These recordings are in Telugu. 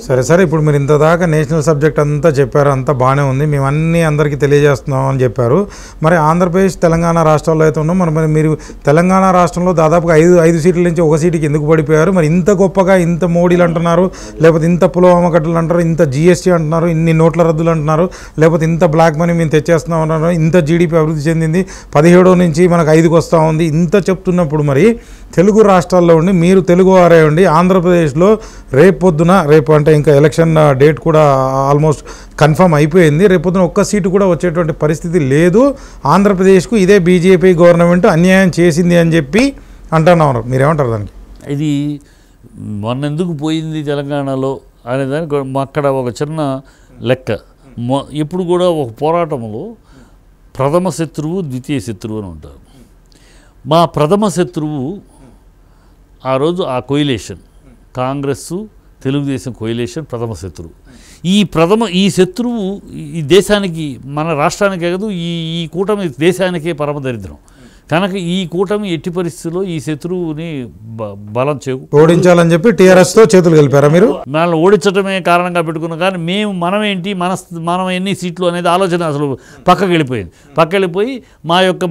సరే సరే, ఇప్పుడు మీరు ఇంతదాకా నేషనల్ సబ్జెక్ట్ అంతా చెప్పారు, అంతా బాగానే ఉంది, మేము అన్నీ అందరికీ తెలియజేస్తున్నాం అని చెప్పారు. మరి ఆంధ్రప్రదేశ్ తెలంగాణ రాష్ట్రాల్లో అయితే ఉన్నాం, మరి మీరు తెలంగాణ రాష్ట్రంలో దాదాపుగా ఐదు సీట్ల నుంచి ఒక సీటుకి ఎందుకు పడిపోయారు? మరి ఇంత గొప్పగా ఇంత మోడీలు అంటున్నారు, లేకపోతే ఇంత పులవామా కట్టలు అంటారు, ఇంత జిఎస్టీ అంటున్నారు, ఇన్ని నోట్ల రద్దులు అంటున్నారు, లేకపోతే ఇంత బ్లాక్ మనీ మేము తెచ్చేస్తున్నాం అన్నారు, ఇంత జీడిపి అభివృద్ధి చెందింది, 17 నుంచి మనకు 5కి వస్తూ ఉంది, ఇంత చెప్తున్నప్పుడు మరి తెలుగు రాష్ట్రాల్లో ఉండి మీరు తెలుగు వారే ఉండి ఆంధ్రప్రదేశ్లో రేపు అంటే ఇంకా ఎలక్షన్ డేట్ కూడా ఆల్మోస్ట్ కన్ఫర్మ్ అయిపోయింది, రేపొద్దున ఒక్క సీటు కూడా వచ్చేటువంటి పరిస్థితి లేదు, ఆంధ్రప్రదేశ్కు ఇదే బీజేపీ గవర్నమెంట్ అన్యాయం చేసింది అని చెప్పి అంటున్నారు. మీరేమంటారు దానికి? ఇది మొన్న ఎందుకు పోయింది తెలంగాణలో అనేదానికి అక్కడ ఒక చిన్న లెక్క. ఇప్పుడు కూడా ఒక పోరాటంలో ప్రథమ శత్రువు ద్వితీయ శత్రువు అని ఉంటారు. మా ప్రథమ శత్రువు ఆ రోజు ఆ కోయిలేషన్, కాంగ్రెస్ తెలుగుదేశం కోయిలేషన్ ప్రథమ శత్రువు. ఈ శత్రువు ఈ దేశానికి, మన రాష్ట్రానికే కాదు, ఈ కూటమి దేశానికే పరమదరిద్రం కనుక ఈ కూటమి ఎట్టి పరిస్థితుల్లో ఈ శత్రువుని బలం ఓడించాలని చెప్పి టీఆర్ఎస్తో చేతులు కలిపారా మీరు? మనల్ని ఓడించడమే కారణంగా పెట్టుకున్నాం. కానీ మనమేంటి, మనం ఎన్ని సీట్లు అనేది ఆలోచన అసలు పక్కకి వెళ్ళిపోయి మా యొక్క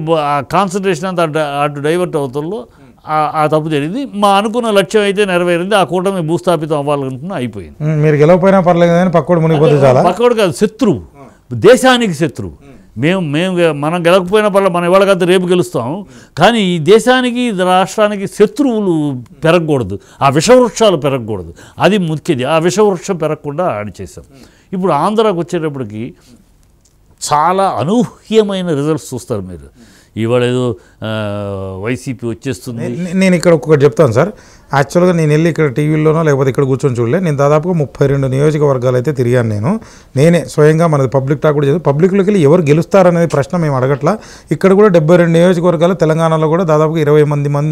కాన్సన్ట్రేషన్ అంతా అటు డైవర్ట్ అవుతుందో ఆ తప్పు జరిగింది. మా అనుకున్న లక్ష్యం అయితే నెరవేరింది, ఆ కూటమి భూస్థాపితం అవ్వాలనుకున్నా అయిపోయింది. మీరు గెలవపోయినా పర్లేదు కానీ పక్కోడు మునిగిపోతే చాలా. పక్కోడు కాదు, శత్రువు, దేశానికి శత్రువు. మనం గెలకపోయినా పర్లేదు, మనం ఇవాళకైతే రేపు గెలుస్తాం, కానీ ఈ దేశానికి రాష్ట్రానికి శత్రువులు పెరగకూడదు, ఆ విషవృక్షాలు పెరగకూడదు, అది ముఖ్యది. ఆ విషవృక్షం పెరగకుండా చేశాం. ఇప్పుడు ఆంధ్రాకి వచ్చేటప్పటికి చాలా అనూహ్యమైన రిజల్ట్స్ చూస్తారు మీరు. ఇవాళ ఏదో వైసీపీ వచ్చేస్తుంది. నేను ఇక్కడ ఒక్కొక్కటి చెప్తాను సార్. యాక్చువల్గా నేను వెళ్ళి ఇక్కడ టీవీలోనో లేకపోతే ఇక్కడ కూర్చొని చూడలే, నేను దాదాపుగా 32 నియోజకవర్గాలు అయితే తిరిగాను. నేనే స్వయంగా మనది పబ్లిక్ టాక్ కూడా చేసి పబ్లిక్లోకి వెళ్ళి ఎవరు గెలుస్తారనేది ప్రశ్న మేము అడగట్లా. ఇక్కడ కూడా 72 నియోజకవర్గాలు, తెలంగాణలో కూడా దాదాపుగా 20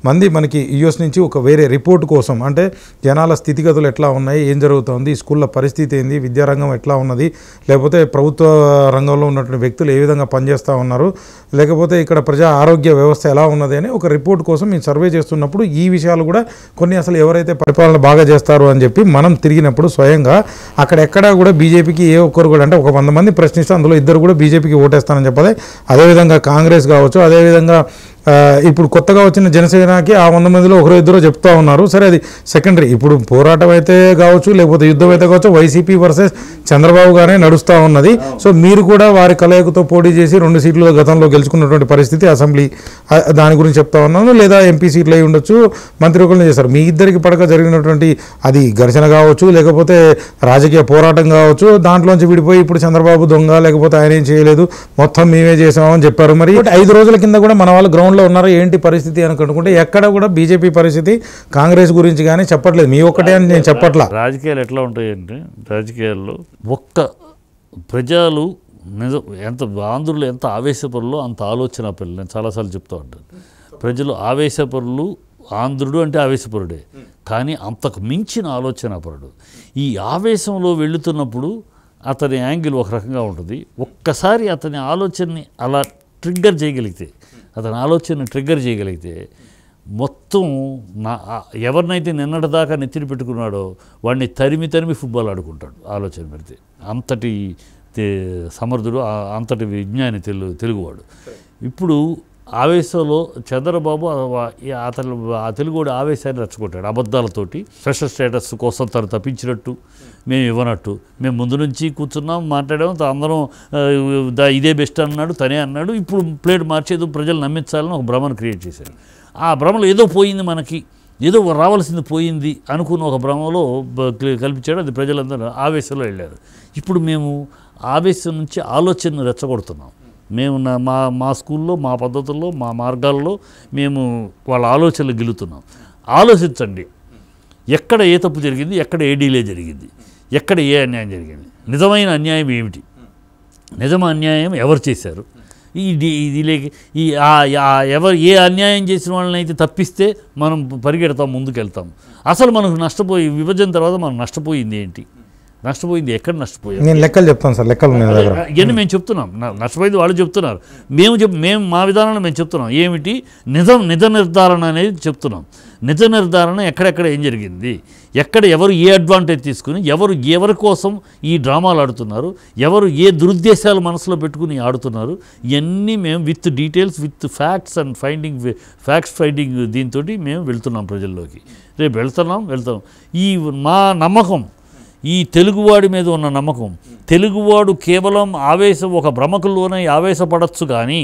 మంది మనకి యూఎస్ నుంచి ఒక వేరే రిపోర్ట్ కోసం, అంటే జనాల స్థితిగతులు ఎట్లా ఉన్నాయి, ఏం జరుగుతుంది, స్కూళ్ళ పరిస్థితి ఏంది, విద్యారంగం ఎట్లా ఉన్నది, లేకపోతే ప్రభుత్వ రంగంలో ఉన్నటువంటి వ్యక్తులు ఏ విధంగా పనిచేస్తూ ఉన్నారు, లేకపోతే ఇక్కడ ప్రజా ఆరోగ్య వ్యవస్థ ఎలా ఉన్నది అని ఒక రిపోర్ట్ కోసం మేము సర్వే చేస్తున్నప్పుడు ఈ విషయాలు కూడా కొన్ని అసలు ఎవరైతే పరిపాలన బాగా చేస్తారో అని చెప్పి మనం తిరిగినప్పుడు స్వయంగా అక్కడెక్కడా కూడా బీజేపీకి ఏ ఒక్కరు కూడా, అంటే ఒక 100 మంది ప్రశ్నిస్తే అందులో 2 కూడా బీజేపీకి ఓటేస్తానని చెప్పాలి. అదేవిధంగా కాంగ్రెస్ కావచ్చు, అదేవిధంగా ఇప్పుడు కొత్తగా వచ్చిన జనసేనకి ఆ 100 మందిలో 1-2 చెప్తా ఉన్నారు. సరే, అది సెకండరీ. ఇప్పుడు పోరాటం అయితే కావచ్చు, లేకపోతే యుద్ధం అయితే కావచ్చు, వైసీపీ వర్సెస్ చంద్రబాబు గానే నడుస్తూ ఉన్నది. సో మీరు కూడా వారి కలయికతో పోటీ చేసి 2 సీట్లు గతంలో గెలుచుకున్నటువంటి పరిస్థితి, అసెంబ్లీ దాని గురించి చెప్తా ఉన్నాను, లేదా ఎంపీ సీట్లు అయి ఉండొచ్చు, మంత్రివర్గంలో చేశారు. మీ ఇద్దరికి పడక జరిగినటువంటి అది ఘర్షణ కావచ్చు, లేకపోతే రాజకీయ పోరాటం కావచ్చు, దాంట్లోంచి విడిపోయి ఇప్పుడు చంద్రబాబు దొంగ, లేకపోతే ఆయన ఏం చేయలేదు, మొత్తం మేమే చేసామని చెప్పారు. మరి 5 రోజుల కింద కూడా మన వాళ్ళు గ్రౌండ్లో ఉన్నారో ఏంటి పరిస్థితి అని అనుకుంటే ఎక్కడ కూడా బీజేపీ పరిస్థితి కాంగ్రెస్ గురించి కానీ చెప్పట్లేదు. మీ ఒక్కటే అని నేను చెప్పట్లా. రాజకీయాలు ఎట్లా ఉంటాయంటే, రాజకీయాల్లో ఒక్క ప్రజలు ఎంత ఆంధ్రులు ఎంత ఆవేశపరులో అంత ఆలోచన పరులు. నేను చాలాసార్లు చెప్తూ ఉంటాను, ప్రజలు ఆవేశపరులు, ఆంధ్రుడు అంటే ఆవేశపరుడే, కానీ అంతకు మించిన ఆలోచనాపరుడు. ఈ ఆవేశంలో వెళుతున్నప్పుడు అతని యాంగిల్ ఒక రకంగా ఉంటుంది. ఒక్కసారి అతని ఆలోచనని అలా ట్రిగ్గర్ చేయగలిగితే, అతని ఆలోచనని ట్రిగ్గర్ చేయగలిగితే మొత్తం ఎవరినైతే నిన్నటిదాకా నెత్తిని పెట్టుకున్నాడో వాడిని తరిమి ఫుట్బాల్ ఆడుకుంటాడు ఆలోచన పెడితే. అంతటి సమర్థుడు, అంతటి విజ్ఞాని తెలుగువాడు. ఇప్పుడు ఆవేశంలో చంద్రబాబు అతను ఆ తెలుగువాడు ఆవేశాన్ని రెచ్చగొట్టాడు అబద్ధాలతోటి. స్పెషల్ స్టేటస్ కోసం తను తప్పించినట్టు, మేము ఇవ్వనట్టు, మేము ముందు నుంచి కూర్చున్నాం, మాట్లాడాము, అందరం ఇదే బెస్ట్ అన్నాడు, తనే అన్నాడు. ఇప్పుడు ప్లేట్ మార్చేది ప్రజలు నమ్మించాలని ఒక భ్రమను క్రియేట్ చేశారు. ఆ భ్రమలో ఏదో పోయింది, మనకి ఏదో రావాల్సింది పోయింది అనుకున్న ఒక భ్రమలో కల్పించాడు. అది ప్రజలందరూ ఆవేశంలో వెళ్ళారు. ఇప్పుడు మేము ఆవేశం నుంచి ఆలోచనను రెచ్చగొడుతున్నాం. మేము మా స్కూల్లో, మా పద్ధతుల్లో, మా మార్గాల్లో మేము వాళ్ళ ఆలోచనలు గెలుతున్నాం. ఆలోచించండి, ఎక్కడ ఏ తప్పు జరిగింది, ఎక్కడ ఏ డీలే జరిగింది, ఎక్కడ ఏ అన్యాయం జరిగింది, నిజమైన అన్యాయం ఏమిటి, నిజమ అన్యాయం ఎవరు చేశారు, ఎవరు ఏ అన్యాయం చేసిన వాళ్ళని అయితే తప్పిస్తే మనం పరిగెడతాం, ముందుకెళ్తాం. అసలు మనకు నష్టపోయి విభజన తర్వాత మనం నష్టపోయింది ఏంటి, నష్టపోయింది ఎక్కడ నష్టపోయింది? నేను లెక్కలు చెప్తాను సార్, లెక్కలు ఇవన్నీ మేము చెప్తున్నాం. నష్టపోయింది వాళ్ళు చెప్తున్నారు, మేము మా విధానంలో మేము చెప్తున్నాం. ఏమిటి నిజ నిర్ధారణ అనేది చెప్తున్నాం. నిజ నిర్ధారణ ఎక్కడెక్కడ ఏం జరిగింది, ఎక్కడ ఎవరు ఏ అడ్వాంటేజ్ తీసుకుని ఎవరి కోసం ఈ డ్రామాలు ఆడుతున్నారు, ఎవరు ఏ దురుద్దేశాలు మనసులో పెట్టుకుని ఆడుతున్నారు, ఇవన్నీ మేము with details with facts and finding దీంతో మేము వెళ్తున్నాం ప్రజల్లోకి. రేపు వెళ్తాం. ఈ మా నమ్మకం, ఈ తెలుగువాడి మీద ఉన్న నమ్మకం, తెలుగువాడు కేవలం ఒక భ్రమకుల్లోనే ఆవేశపడచ్చు కానీ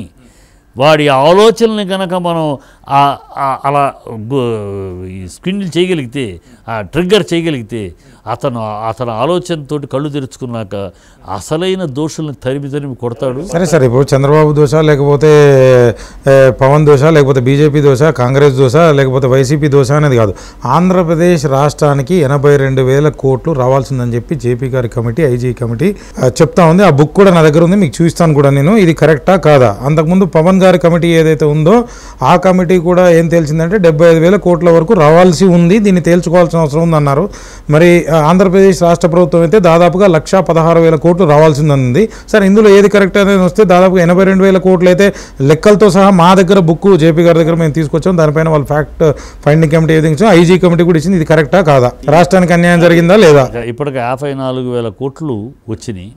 వాడి ఆలోచనని కనుక మనం అలా స్క్విండిల్ చేయగలిగితే, ట్రిగ్గర్ చేయగలిగితే, అతను ఆలోచనతో కళ్ళు తెరుచుకున్నాక అసలైన దోషుల్ని తరిమి కొడతాడు. సరే ఇప్పుడు చంద్రబాబు దోష, లేకపోతే పవన్ దోష, లేకపోతే బీజేపీ దోష, కాంగ్రెస్ దోష, లేకపోతే వైసీపీ దోష అనేది కాదు. ఆంధ్రప్రదేశ్ రాష్ట్రానికి 82,000 కోట్లు రావాల్సిందని చెప్పి జేపీ గారి కమిటీ, ఐజీ కమిటీ చెప్తా ఉంది. ఆ బుక్ కూడా నా దగ్గర ఉంది, మీకు చూస్తాను కూడా నేను. ఇది కరెక్టా కాదా? అంతకుముందు పవన్ గారి కమిటీ ఏదైతే ఉందో ఆ కమిటీ కూడా ఏం తేల్చిందంటే 75,000 కోట్ల వరకు రావాల్సి ఉంది, దీన్ని తేల్చుకోవాల్సిన అవసరం ఉందన్నారు. మరి ఆంధ్రప్రదేశ్ రాష్ట్ర ప్రభుత్వం అయితే దాదాపుగా 1,16,000 కోట్లు రావాల్సింది. సరే, ఇందులో ఏది కరెక్ట్ అనేది వస్తే దాదాపుగా 82,000 కోట్లు అయితే లెక్కలతో సహా మా దగ్గర బుక్ జేపీ గారి దగ్గర మేము తీసుకొచ్చాం. దానిపైన వాళ్ళు ఫ్యాక్ట్ ఫైండింగ్ కమిటీ ఏది ఇచ్చాం, ఐజీ కమిటీ కూడా ఇచ్చింది. ఇది కరెక్టా కాదా? రాష్ట్రానికి అన్యాయం జరిగిందా లేదా? ఇప్పటికి 54,000 కోట్లు వచ్చినాయి.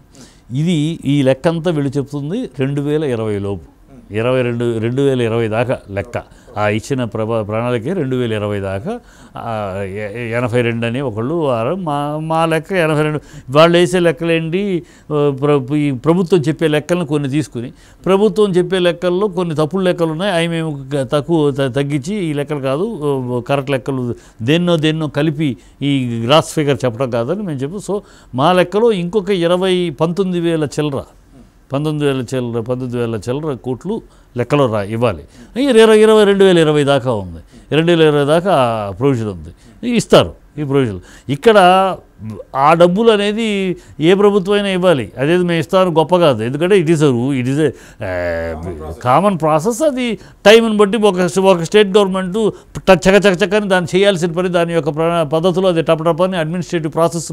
ఇది ఈ లెక్కంతా వీళ్ళు చెప్తుంది 2020 లోపు, 2020 దాకా లెక్క. ఆ ఇచ్చిన ప్రణాళిక 2020 దాకా 82 అని ఒకళ్ళు మా లెక్క 82. వాళ్ళు వేసే లెక్కలేంటి, ఈ ప్రభుత్వం చెప్పే లెక్కలను కొన్ని తీసుకుని, ప్రభుత్వం చెప్పే లెక్కల్లో కొన్ని తప్పుడు లెక్కలు ఉన్నాయి, అవి మేము తగ్గించి ఈ లెక్కలు కాదు కరెక్ట్ లెక్కలు దేన్నో కలిపి ఈ గ్రాస్ ఫిగర్ చెప్పడం కాదని మేము చెప్పు. సో మా లెక్కలో ఇంకొక 19,000 చిల్లర 19,000 చిల్లర కోట్లు లెక్కలో ఇవ్వాలి. 2020 దాకా ఉంది, 2020 దాకా ప్రొవిజన్ ఉంది, ఇస్తారు ఈ ప్రొవిజన్. ఇక్కడ ఆ డబ్బులు అనేది ఏ ప్రభుత్వం అయినా ఇవ్వాలి, అదేది మేము ఇస్తాను గొప్ప కాదు. ఎందుకంటే ఇట్ ఈస్ కామన్ ప్రాసెస్. అది టైంని బట్టి ఒక స్టేట్ గవర్నమెంట్ చకచకని దాన్ని చేయాల్సిన పని, దాని యొక్క పద్ధతిలో అది టపటపని అడ్మినిస్ట్రేటివ్ ప్రాసెస్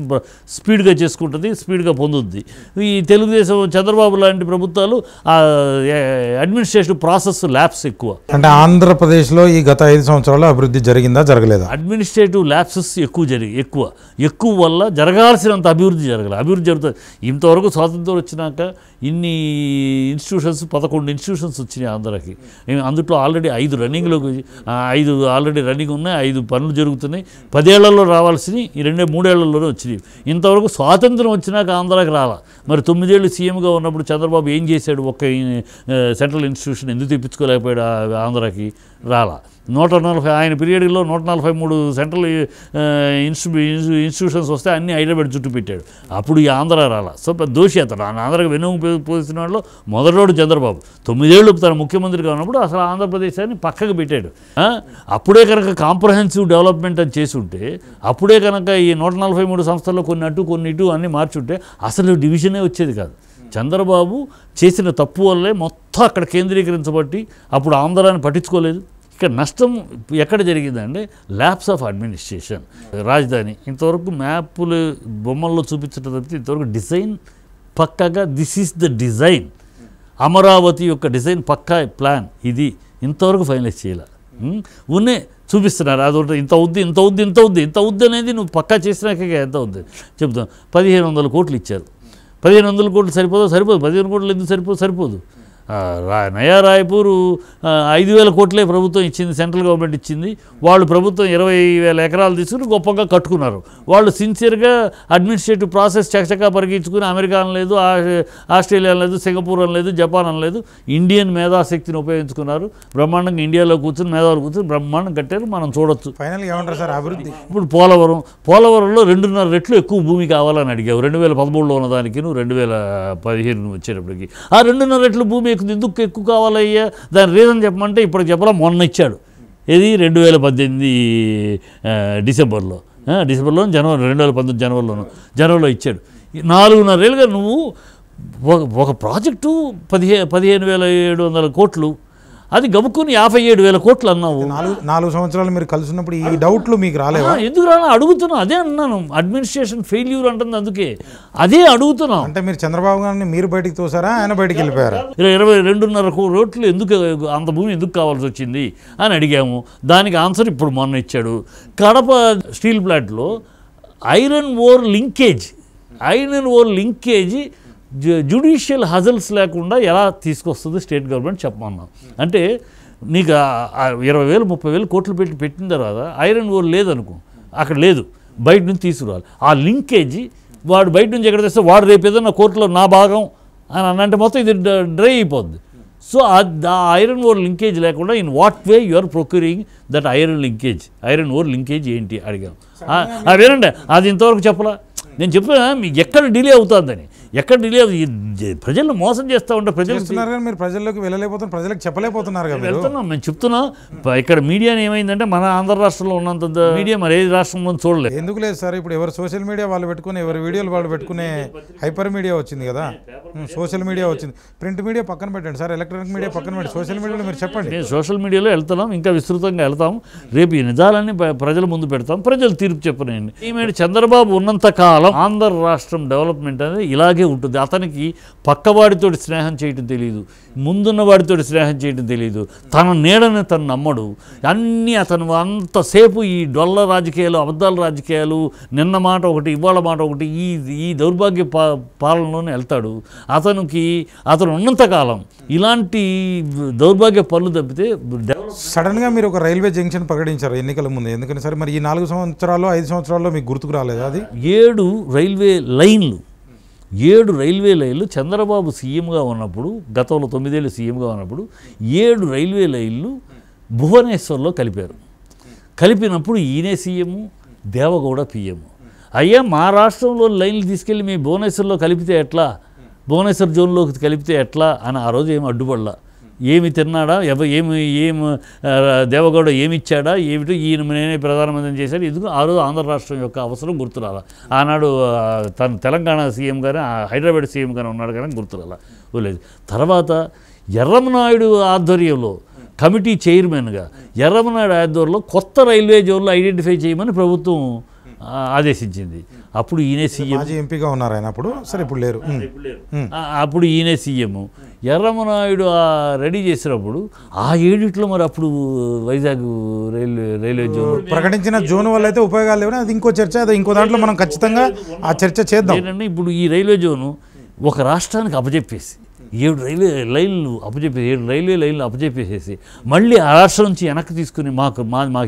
స్పీడ్గా చేసుకుంటుంది, స్పీడ్గా పొందుద్ది. ఈ తెలుగుదేశం చంద్రబాబు లాంటి ప్రభుత్వాలు అడ్మినిస్ట్రేటివ్ ప్రాసెస్ ల్యాప్స్ ఎక్కువ. అంటే ఆంధ్రప్రదేశ్లో ఈ గత 5 సంవత్సరాల్లో అభివృద్ధి జరిగిందా జరగలేదా? అడ్మినిస్ట్రేటివ్ ల్యాప్సెస్ ఎక్కువ వల్ల జరగాల్సినంత అభివృద్ధి జరుగుతుంది. ఇంతవరకు స్వాతంత్రం వచ్చినాక ఇన్ని ఇన్స్టిట్యూషన్స్ 11 ఇన్స్టిట్యూషన్స్ వచ్చినాయి ఆంధ్రాకి. అందులో ఆల్రెడీ 5 రన్నింగ్లోకి 5 ఆల్రెడీ రన్నింగ్ ఉన్నాయి, 5 పనులు జరుగుతున్నాయి. 10 ఏళ్లలో రావాల్సినవి ఈ 2-3 ఏళ్లలోనే వచ్చినాయి. ఇంతవరకు స్వాతంత్రం వచ్చినాక ఆంధ్రాకి రాలా. మరి 9 ఏళ్ళు సీఎంగా ఉన్నప్పుడు చంద్రబాబు ఏం చేశాడు? ఒక్క సెంట్రల్ ఇన్స్టిట్యూషన్ ఎందుకు తెప్పించుకోలేకపోయాడు ఆంధ్రాకి? రాలా. 140 ఆయన పీరియడ్లో 143 సెంట్రల్ ఇన్స్టిట్యూషన్స్ వస్తే అన్నీ హైదరాబాద్ చుట్టూ పెట్టాడు. అప్పుడు ఈ ఆంధ్ర రాలా. సో దోషి అతను ఆంధ్రాకి వెనుక పోసిన వాళ్ళు మొదటివాడు చంద్రబాబు. 9 ఏళ్ళు తన ముఖ్యమంత్రిగా ఉన్నప్పుడు అసలు ఆంధ్రప్రదేశాన్ని పక్కకు పెట్టాడు. అప్పుడే కనుక కాంప్రహెన్సివ్ డెవలప్మెంట్ అని చేసి ఉంటే, అప్పుడే కనుక ఈ 143 సంస్థల్లో కొన్ని అటు కొన్ని ఇటు అన్నీ మార్చుంటే అసలు డివిజనే వచ్చేది కాదు. చంద్రబాబు చేసిన తప్పు వల్లే మొత్తం అక్కడ కేంద్రీకరించబట్టి అప్పుడు ఆంధ్రాన్ని పట్టించుకోలేదు. ఇక్కడ నష్టం ఎక్కడ జరిగిందంటే ల్యాప్స్ ఆఫ్ అడ్మినిస్ట్రేషన్. రాజధాని ఇంతవరకు మ్యాపులు బొమ్మల్లో చూపించడం తప్పితే ఇంతవరకు డిజైన్ పక్కాగా this is the design, Amaravati యొక్క డిజైన్ పక్కా ప్లాన్ ఇది ఇంతవరకు ఫైనలైజ్ చేయాలి. ఉన్నే చూపిస్తున్నారు, అది ఇంత ఉద్ది అనేది నువ్వు పక్కా చేసినాక ఎంత ఉంది చెప్తాం. 1,500 కోట్లు ఇచ్చారు. 1,500 కోట్లు సరిపోదు. 1,500 కోట్లు ఎందుకు సరిపోదు. నయా రాయపూర్ 5,000 కోట్లే ప్రభుత్వం ఇచ్చింది, సెంట్రల్ గవర్నమెంట్ ఇచ్చింది. వాళ్ళు ప్రభుత్వం 20,000 ఎకరాలు తీసుకుని గొప్పగా కట్టుకున్నారు. వాళ్ళు సిన్సియర్గా అడ్మినిస్ట్రేటివ్ ప్రాసెస్ చకచకా పరిగించుకుని అమెరికా అనలేదు, ఆస్ట్రేలియా అనలేదు, సింగపూర్ అనలేదు, జపాన్ అనలేదు, ఇండియన్ మేధాశక్తిని ఉపయోగించుకున్నారు. బ్రహ్మాండంగా ఇండియాలో కూర్చొని మేధావులు కూర్చొని బ్రహ్మాండం కట్టారు. మనం చూడొచ్చు. ఫైనల్గా ఏమంటారు సార్ అభివృద్ధి? ఇప్పుడు పోలవరంలో 2.5 రెట్లు ఎక్కువ భూమి కావాలని అడిగావు. 2013లో ఉన్నదానికి 2015 వచ్చేటప్పటికి ఆ 2.5 రెట్లు భూమి ఎందుకు ఎక్కువ కావాలయ్యా? దాని రీజన్ చెప్పమంటే ఇప్పుడు చెప్పాలా, మొన్న ఇచ్చాడు. ఇది 2018 డిసెంబర్లో, 2019 జనవరిలో ఇచ్చాడు. 4.5 ఏళ్ళుగా నువ్వు ఒక ప్రాజెక్టు 15,700 కోట్లు, అది గబుక్కుని 57,000 కోట్లు అన్నావు. 4 సంవత్సరాలు మీరు కలిసి ఉన్నప్పుడు ఈ డౌట్లు మీకు రాలేవా? ఎందుకు రానా అడుగుతున్నా, అదే అన్నాను. అడ్మినిస్ట్రేషన్ ఫెయిల్యూర్ అంటుంది, అందుకే అదే అడుగుతున్నాం. అంటే మీరు చంద్రబాబు గారిని మీరు బయటికి తోసారా, ఆయన బయటికి వెళ్ళిపోయారా? 22.5 కోట్లు ఎందుకు, అంత భూమి ఎందుకు కావాల్సి వచ్చింది అని అడిగాము. దానికి ఆన్సర్ ఇప్పుడు మొన్న ఇచ్చాడు. కడప స్టీల్ ప్లాంట్లో ఐరన్ ఓర్ లింకేజ్ జ్యుడిషియల్ హజల్స్ లేకుండా ఎలా తీసుకొస్తుంది స్టేట్ గవర్నమెంట్ చెప్పమన్నాం. అంటే నీకు 20,000-30,000 కోట్లు పెట్టిన తర్వాత ఐరన్ ఓర్ లేదనుకో, అక్కడ లేదు, బయట నుంచి తీసుకురావాలి. ఆ లింకేజీ వాడు బయట నుంచి ఎక్కడ తెస్తే వాడు రేపు ఏదన్నా కోర్టులో నా భాగం అని అంటే మొత్తం ఇది డ్రై అయిపోద్ది. సో ఆ ఐరన్ ఓర్ లింకేజ్ లేకుండా in what way you are procuring that iron ore linkage ఏంటి అడిగాం. అదేనండి, అది ఇంతవరకు చెప్పలా. నేను చెప్పినా మీకు ఎక్కడ డిలే అవుతుందని, ప్రజలను మోసం చేస్తూ ఉంటే మీరు ప్రజల్లోకి వెళ్ళలేకపోతున్నారు, ప్రజలకు చెప్పలేకపోతున్నారు కదా. వెళ్తున్నాం, మేము చెప్తున్నాం. ఇక్కడ మీడియాని ఏమైందంటే మన ఆంధ్ర రాష్ట్రంలో ఉన్నంత మీడియా మరి ఏ రాష్ట్రంలో చూడలేదు. ఎందుకు లేదు సార్? ఇప్పుడు ఎవరు సోషల్ మీడియా వాళ్ళు పెట్టుకుని, ఎవరి వీడియోలు వాళ్ళు పెట్టుకునే హైపర్ మీడియా వచ్చింది కదా, సోషల్ మీడియా వచ్చింది. ప్రింట్ మీడియా పక్కన పెట్టండి సార్, ఎలక్ట్రానిక్ మీడియా పక్కన పెట్టి సోషల్ మీడియాలో మీరు చెప్పండి. నేను సోషల్ మీడియాలో వెళ్తున్నాం, ఇంకా విస్తృతంగా వెళ్తాం. రేపు ఈ నిజాలన్నీ ప్రజల ముందు పెడతాం, ప్రజలు తీర్పు చెప్పనండి. ఈమె చంద్రబాబు ఉన్నంత కాలం ఆంధ్ర రాష్ట్రం డెవలప్మెంట్ అనేది ఇలాగే ఉంటుంది. అతనికి పక్కవాడితో స్నేహం చేయడం తెలియదు, ముందున్న వాడితో స్నేహం చేయడం తెలియదు, తన నీడని తను నమ్మడు. అన్నీ అతను అంతసేపు ఈ డొల్ల రాజకీయాలు, అబద్ధాల రాజకీయాలు, నిన్న మాట ఒకటి ఇవాళ మాట ఒకటి, ఈ దౌర్భాగ్య పాలనలోనే వెళ్తాడు. అతను ఉన్నంతకాలం ఇలాంటి దౌర్భాగ్య పనులు తప్పితే సడన్గా మీరు ఒక రైల్వే జంక్షన్ ప్రకటించారు ఎన్నికల ముందు. ఎందుకని సరే మరి ఈ 4 సంవత్సరాల్లో 5 సంవత్సరాల్లో మీకు గుర్తుకు రాలేదు? అది 7 రైల్వే లైన్లు చంద్రబాబు సీఎంగా ఉన్నప్పుడు, గతంలో 9 ఏళ్ళు సీఎంగా ఉన్నప్పుడు 7 రైల్వే లైన్లు భువనేశ్వర్లో కలిపినప్పుడు ఈయనే సీఎము, దేవగౌడ పిఎం. అయ్యా, మా రాష్ట్రంలో లైన్లు తీసుకెళ్ళి మీ భువనేశ్వర్లో కలిపితే ఎట్లా, భువనేశ్వర్ జోన్లోకి కలిపితే ఎట్లా అని ఆ రోజు ఏమి అడ్డుపడలా. ఏమి తిన్నాడా, దేవగౌడ ఏమి ఇచ్చాడా, ఏమిటో ఈయన నేనే ప్రధానమంత్రిని చేశాడు. ఎందుకు ఆ రోజు ఆంధ్ర రాష్ట్రం యొక్క అవసరం గుర్తురాలా. ఆనాడు తను తెలంగాణ సీఎం కానీ హైదరాబాద్ సీఎం కానీ ఉన్నాడు కానీ గుర్తురాలా లేదు. తర్వాత ఎర్రమనాయుడు ఆధ్వర్యంలో కమిటీ చైర్మన్గా ఎర్రమనాయుడు ఆధ్వర్యంలో కొత్త రైల్వే జోన్లు ఐడెంటిఫై చేయమని ప్రభుత్వం ఆదేశించింది. అప్పుడు ఈయనే సీఎం, ఎంపీగా ఉన్నారు ఆయన అప్పుడు. సరే ఇప్పుడు లేరు. అప్పుడు ఈయనే సీఎం. ఎర్రమనాయుడు రెడీ చేసినప్పుడు ఆ 7 మరి అప్పుడు వైజాగ్ రైల్వే జోన్ ప్రకటించిన జోన్ వల్ల అయితే ఉపయోగాలు లేవు. అది ఇంకో చర్చ, అది ఇంకో దాంట్లో మనం ఖచ్చితంగా ఆ చర్చ చేద్దాం. ఏంటంటే ఇప్పుడు ఈ రైల్వే జోను ఒక రాష్ట్రానికి అప్పచెప్పేసి 7 రైల్వే లైన్లు అప్పచెప్పేసేసి మళ్ళీ ఆ రాష్ట్రం నుంచి వెనక్కి తీసుకుని మాకు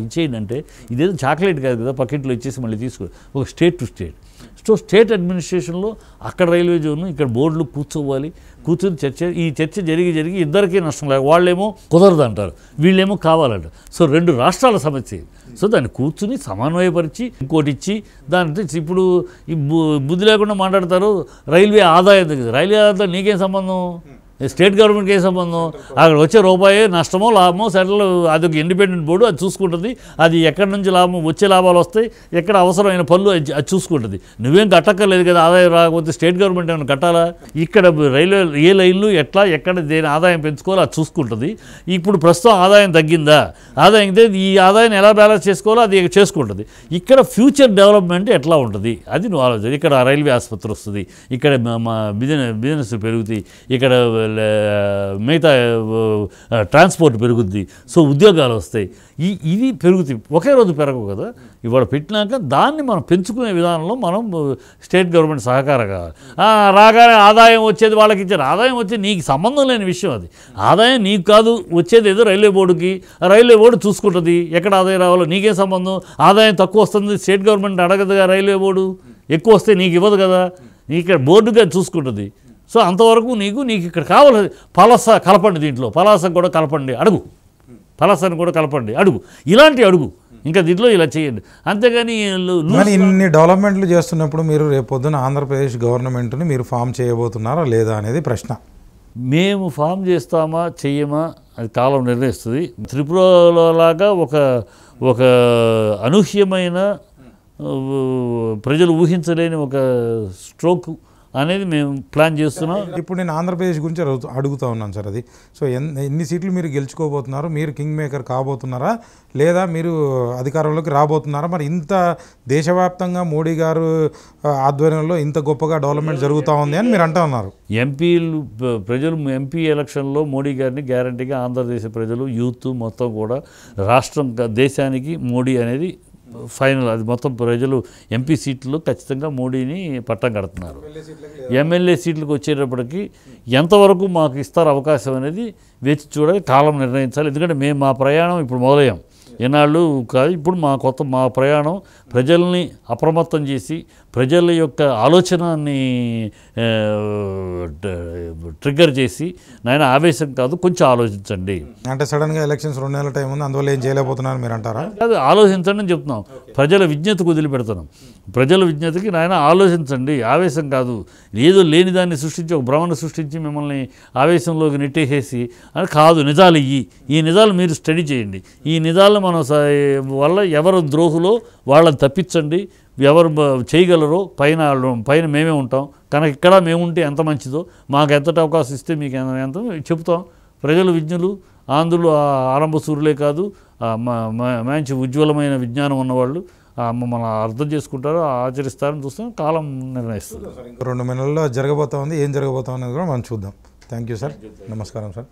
ఇచ్చేయండి అంటే ఇదేదో చాక్లెట్ కాదు కదా, పకెట్లో ఇచ్చేసి మళ్ళీ తీసుకుని ఒక state to state. So state అడ్మినిస్ట్రేషన్లో అక్కడ రైల్వే జోన్, ఇక్కడ బోర్డులు కూర్చోవాలి, కూర్చొని ఈ చర్చ జరిగి ఇద్దరికీ నష్టం లేదు. వాళ్ళేమో కుదరదు అంటారు, వీళ్ళేమో కావాలంటారు. సో 2 రాష్ట్రాల సమస్య. సో దాన్ని కూర్చుని సమన్వయపరిచి ఇంకోటి ఇచ్చి దాని ఇప్పుడు ఈ బుద్ధి లేకుండా మాట్లాడతారు. రైల్వే ఆదాయం దగ్గర, రైల్వే ఆదాయం నీకేం సంబంధం, స్టేట్ గవర్నమెంట్కి ఏ సంబంధం? అక్కడ వచ్చే రూపాయి నష్టమో లాభమో సెటిల్, అది ఒక ఇండిపెండెంట్ బోర్డు, అది చూసుకుంటుంది. అది ఎక్కడి నుంచి వచ్చే లాభాలు వస్తాయి, ఎక్కడ అవసరమైన పనులు అది చూసుకుంటుంది. నువ్వేం కట్టక్కర్లేదు కదా, ఆదాయం రాకపోతే స్టేట్ గవర్నమెంట్ ఏమైనా కట్టాలా? ఇక్కడ రైల్వే ఏ లైన్లు ఎక్కడ దేని ఆదాయం పెంచుకోవాలో అది చూసుకుంటుంది. ఇప్పుడు ప్రస్తుతం ఆదాయం తగ్గిందా, ఆదాయం ఈ ఆదాయాన్ని ఎలా బ్యాలెన్స్ చేసుకోవాలో అది చేసుకుంటుంది. ఇక్కడ ఫ్యూచర్ డెవలప్మెంట్ ఎట్లా ఉంటుంది అది నువ్వు ఆలోచన. ఇక్కడ రైల్వే ఆసుపత్రి వస్తుంది, ఇక్కడ మా బిజినెస్ పెరుగుతాయి, ఇక్కడ మిగతా ట్రాన్స్పోర్ట్ పెరుగుద్ది, సో ఉద్యోగాలు వస్తాయి. ఇది పెరుగుతాయి. ఒకే రోజు పెరగవు కదా. ఇవాళ పెట్టినాక దాన్ని మనం పెంచుకునే విధానంలో మనం స్టేట్ గవర్నమెంట్ సహకారం కావాలి. రాగానే ఆదాయం వచ్చేది వాళ్ళకి ఇచ్చారు. ఆదాయం వచ్చేది నీకు సంబంధం లేని విషయం. అది ఆదాయం నీకు కాదు, వచ్చేది ఏదో రైల్వే బోర్డుకి. రైల్వే బోర్డు చూసుకుంటుంది ఎక్కడ ఆదాయం రావాలో. నీకేం సంబంధం? ఆదాయం తక్కువ వస్తుంది స్టేట్ గవర్నమెంట్ అడగదుగా, రైల్వే బోర్డు ఎక్కువ వస్తే నీకు ఇవ్వదు కదా, ఇక్కడ బోర్డుగా చూసుకుంటుంది. సో అంతవరకు నీకు ఇక్కడ కావాలి. పలాస కలపండి, దీంట్లో పలాసను కూడా కలపండి, అడుగు, పలాసను కూడా కలపండి, అడుగు, ఇలాంటి అడుగు, ఇంకా దీంట్లో ఇలా చేయండి. అంతేగాని ఇన్ని డెవలప్మెంట్లు చేస్తున్నప్పుడు మీరు రేపు పొద్దున ఆంధ్రప్రదేశ్ గవర్నమెంట్ని మీరు ఫామ్ చేయబోతున్నారా లేదా అనేది ప్రశ్న. మేము ఫామ్ చేస్తామా చెయ్యమా అది కాలం నిర్ణయిస్తుంది. త్రిపురలో లాగా ఒక అనూహ్యమైన ప్రజలు ఊహించలేని ఒక స్ట్రోక్ అనేది మేము ప్లాన్ చేస్తున్నాం. ఇప్పుడు నేను ఆంధ్రప్రదేశ్ గురించి అడుగుతా ఉన్నాను సార్. అది సో ఎన్ని సీట్లు మీరు గెలుచుకోబోతున్నారు? మీరు కింగ్ మేకర్ కాబోతున్నారా లేదా మీరు అధికారంలోకి రాబోతున్నారా? మరి ఇంత దేశవ్యాప్తంగా మోడీ గారు ఆధ్వర్యంలో ఇంత గొప్పగా డెవలప్మెంట్ జరుగుతూ ఉంది అని మీరు అంటూ ఉన్నారు. ప్రజలు ఎంపీ ఎలక్షన్లో మోడీ గారిని గ్యారంటీగా ఆంధ్రదేశ ప్రజలు యూత్ మొత్తం కూడా రాష్ట్రం దేశానికి మోడీ అనేది ఫైనల్. అది మొత్తం ప్రజలు ఎంపీ సీట్లు ఖచ్చితంగా మోడీని పట్టం కడుతున్నారు. ఎమ్మెల్యే సీట్లకు వచ్చేటప్పటికి ఎంతవరకు మాకు ఇస్తారు అవకాశం అనేది వేచి చూడాలి, కాలం నిర్ణయించాలి. ఎందుకంటే మేము మా ప్రయాణం ఇప్పుడు మొదలయ్యాం, ఎన్నాళ్ళు కాదు. ఇప్పుడు మా ప్రయాణం ప్రజల్ని అప్రమత్తం చేసి ప్రజల యొక్క ఆలోచనని ట్రిగ్గర్ చేసి, నాయన ఆవేశం కాదు కొంచెం ఆలోచించండి అంటే సడన్గా ఎలక్షన్స్ 2 నెలల టైం ఉంది, అందువల్ల ఏం చేయలేకపోతున్నారు మీరు అంటారా? కాదు, ఆలోచించండి అని చెప్తున్నాం. ప్రజల విజ్ఞతకు వదిలిపెడుతున్నాం. ప్రజల విజ్ఞతకి నాయన ఆలోచించండి, ఆవేశం కాదు. ఏదో లేని దాన్ని సృష్టించి ఒక భ్రమను సృష్టించి మిమ్మల్ని ఆవేశంలోకి నెట్టేసేసి అని కాదు, నిజాలు ఈ నిజాలు మీరు స్టడీ చేయండి. ఈ నిజాలు మనం వల్ల ఎవరు ద్రోహులో వాళ్ళని తప్పించండి, ఎవరు చేయగలరో పైన మేమే ఉంటాం కనుక ఇక్కడ మేము ఉంటే ఎంత మంచిదో, మాకు ఎంతటి అవకాశం ఇస్తే మీకు ఎంత చెప్తాం. ప్రజలు విజ్ఞులు, ఆంధ్రులు ఆరంభ సూర్యులే కాదు, మంచి ఉజ్వలమైన విజ్ఞానం ఉన్నవాళ్ళు మమ్మల్ని అర్థం చేసుకుంటారు, ఆచరిస్తారని చూస్తాం. కాలం నిర్ణయిస్తుంది. 2 నెలల్లో జరగబోతా ఉంది. ఏం జరగబోతా అనేది కూడా మనం చూద్దాం. Thank you sir. నమస్కారం సార్.